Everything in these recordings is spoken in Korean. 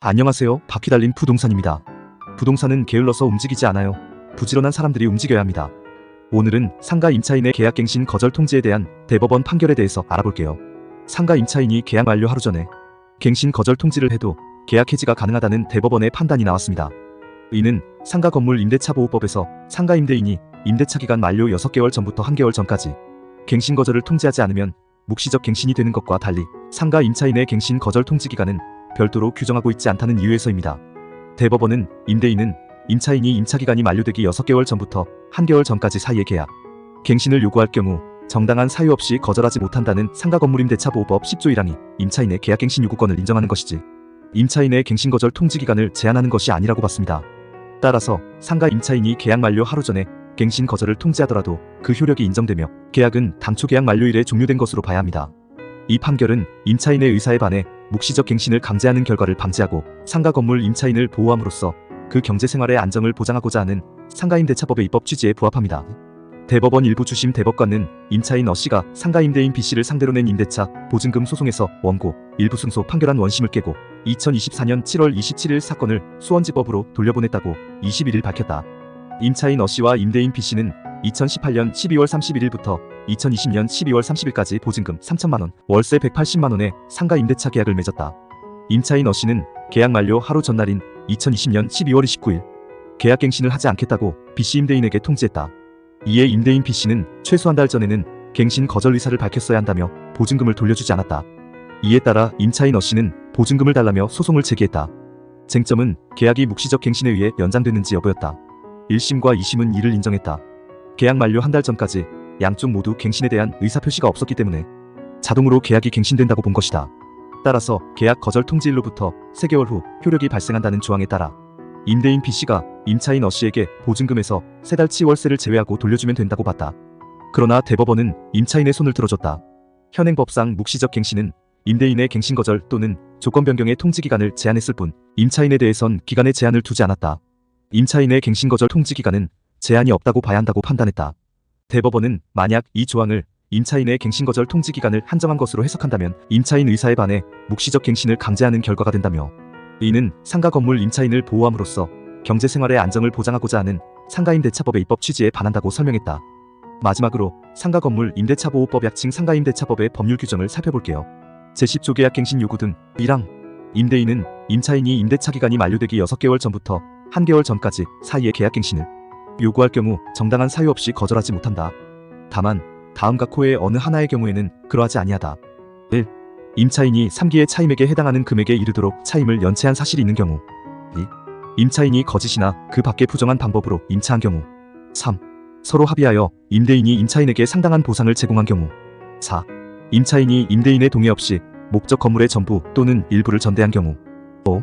안녕하세요. 바퀴 달린 부동산입니다. 부동산은 게을러서 움직이지 않아요. 부지런한 사람들이 움직여야 합니다. 오늘은 상가 임차인의 계약갱신 거절 통지에 대한 대법원 판결에 대해서 알아볼게요. 상가 임차인이 계약 만료 하루 전에 갱신 거절 통지를 해도 계약 해지가 가능하다는 대법원의 판단이 나왔습니다. 이는 상가 건물 임대차 보호법에서 상가 임대인이 임대차 기간 만료 6개월 전부터 1개월 전까지 갱신 거절을 통지하지 않으면 묵시적 갱신이 되는 것과 달리 상가 임차인의 갱신 거절 통지 기간은 별도로 규정하고 있지 않다는 이유에서입니다. 대법원은 임대인은 임차인이 임차기간이 만료되기 6개월 전부터 1개월 전까지 사이의 계약 갱신을 요구할 경우 정당한 사유 없이 거절하지 못한다는 상가건물임대차보호법 10조 1항이 임차인의 계약갱신 요구권을 인정하는 것이지 임차인의 갱신 거절 통지 기간을 제한하는 것이 아니라고 봤습니다. 따라서 상가 임차인이 계약 만료 하루 전에 갱신 거절을 통지하더라도 그 효력이 인정되며 계약은 당초 계약 만료일에 종료된 것으로 봐야 합니다. 이 판결은 임차인의 의사에 반해 묵시적 갱신을 강제하는 결과를 방지하고 상가 건물 임차인을 보호함으로써 그 경제생활의 안정을 보장하고자 하는 상가임대차법의 입법 취지에 부합합니다. 대법원 일부 주심 대법관은 임차인 어씨가 상가 임대인 B씨를 상대로 낸 임대차 보증금 소송에서 원고, 일부 승소 판결한 원심을 깨고 2024년 7월 27일 사건을 수원지법으로 돌려보냈다고 21일 밝혔다. 임차인 어씨와 임대인 B씨는 2018년 12월 31일부터 2020년 12월 30일까지 보증금 3천만원, 월세 180만원의 상가 임대차 계약을 맺었다. 임차인 어씨는 계약 만료 하루 전날인 2020년 12월 29일 계약갱신을 하지 않겠다고 B씨 임대인에게 통지했다. 이에 임대인 B씨는 최소 한 달 전에는 갱신 거절 의사를 밝혔어야 한다며 보증금을 돌려주지 않았다. 이에 따라 임차인 어씨는 보증금을 달라며 소송을 제기했다. 쟁점은 계약이 묵시적 갱신에 의해 연장됐는지 여부였다. 1심과 2심은 이를 인정했다. 계약 만료 한 달 전까지 양쪽 모두 갱신에 대한 의사표시가 없었기 때문에 자동으로 계약이 갱신된다고 본 것이다. 따라서 계약 거절 통지일로부터 3개월 후 효력이 발생한다는 조항에 따라 임대인 B씨가 임차인 어씨에게 보증금에서 3달치 월세를 제외하고 돌려주면 된다고 봤다. 그러나 대법원은 임차인의 손을 들어줬다. 현행법상 묵시적 갱신은 임대인의 갱신 거절 또는 조건 변경의 통지 기간을 제한했을 뿐 임차인에 대해선 기간에 제한을 두지 않았다. 임차인의 갱신 거절 통지 기간은 제한이 없다고 봐야 한다고 판단했다. 대법원은 만약 이 조항을 임차인의 갱신 거절 통지 기간을 한정한 것으로 해석한다면 임차인 의사에 반해 묵시적 갱신을 강제하는 결과가 된다며 이는 상가 건물 임차인을 보호함으로써 경제생활의 안정을 보장하고자 하는 상가임대차법의 입법 취지에 반한다고 설명했다. 마지막으로 상가 건물 임대차보호법 약칭 상가임대차법의 법률 규정을 살펴볼게요. 제10조 계약갱신 요구 등 1항 임대인은 임차인이 임대차 기간이 만료되기 6개월 전부터 1개월 전까지 사이의 계약갱신을 요구할 경우 정당한 사유 없이 거절하지 못한다. 다만 다음과 코의 어느 하나의 경우에는 그러하지 아니하다. 1. 임차인이 3기의 차임액에 해당하는 금액에 이르도록 차임을 연체한 사실이 있는 경우. 2. 임차인이 거짓이나 그 밖의 부정한 방법으로 임차한 경우. 3. 서로 합의하여 임대인이 임차인에게 상당한 보상을 제공한 경우. 4. 임차인이 임대인의 동의 없이 목적 건물의 전부 또는 일부를 전대한 경우. 5.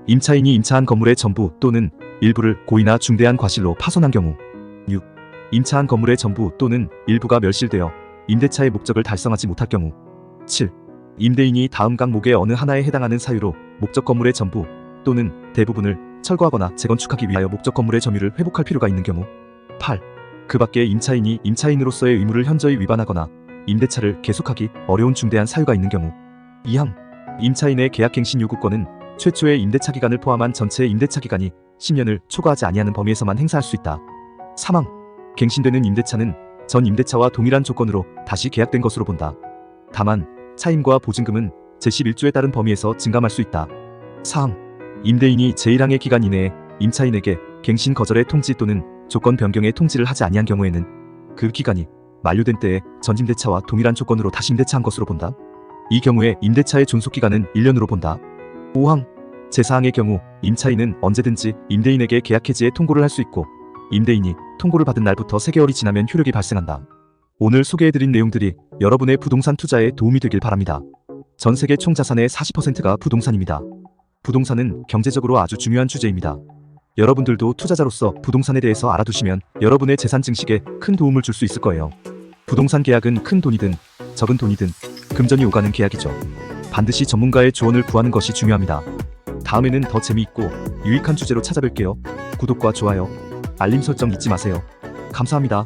임차인이 임차한 건물의 전부 또는 일부를 고의나 중대한 과실로 파손한 경우. 6. 임차한 건물의 전부 또는 일부가 멸실되어 임대차의 목적을 달성하지 못할 경우. 7. 임대인이 다음 항목의 어느 하나에 해당하는 사유로 목적 건물의 전부 또는 대부분을 철거하거나 재건축하기 위하여 목적 건물의 점유를 회복할 필요가 있는 경우. 8. 그 밖에 임차인이 임차인으로서의 의무를 현저히 위반하거나 임대차를 계속하기 어려운 중대한 사유가 있는 경우. 2항 임차인의 계약갱신 요구권은 최초의 임대차 기간을 포함한 전체 임대차 기간이 10년을 초과하지 아니하는 범위에서만 행사할 수 있다. 3항 갱신되는 임대차는 전 임대차와 동일한 조건으로 다시 계약된 것으로 본다. 다만 차임과 보증금은 제11조에 따른 범위에서 증감할 수 있다. 4항 임대인이 제1항의 기간 이내에 임차인에게 갱신 거절의 통지 또는 조건 변경의 통지를 하지 아니한 경우에는 그 기간이 만료된 때에 전 임대차와 동일한 조건으로 다시 임대차한 것으로 본다. 이 경우에 임대차의 존속기간은 1년으로 본다. 5항 제4항의 경우 임차인은 언제든지 임대인에게 계약 해지에 통고를 할 수 있고 임대인이 통고를 받은 날부터 3개월이 지나면 효력이 발생한다. 오늘 소개해드린 내용들이 여러분의 부동산 투자에 도움이 되길 바랍니다. 전 세계 총 자산의 40%가 부동산입니다. 부동산은 경제적으로 아주 중요한 주제입니다. 여러분들도 투자자로서 부동산에 대해서 알아두시면 여러분의 재산 증식에 큰 도움을 줄 수 있을 거예요. 부동산 계약은 큰 돈이든 적은 돈이든 금전이 오가는 계약이죠. 반드시 전문가의 조언을 구하는 것이 중요합니다. 다음에는 더 재미있고 유익한 주제로 찾아뵐게요. 구독과 좋아요, 알림 설정 잊지 마세요. 감사합니다.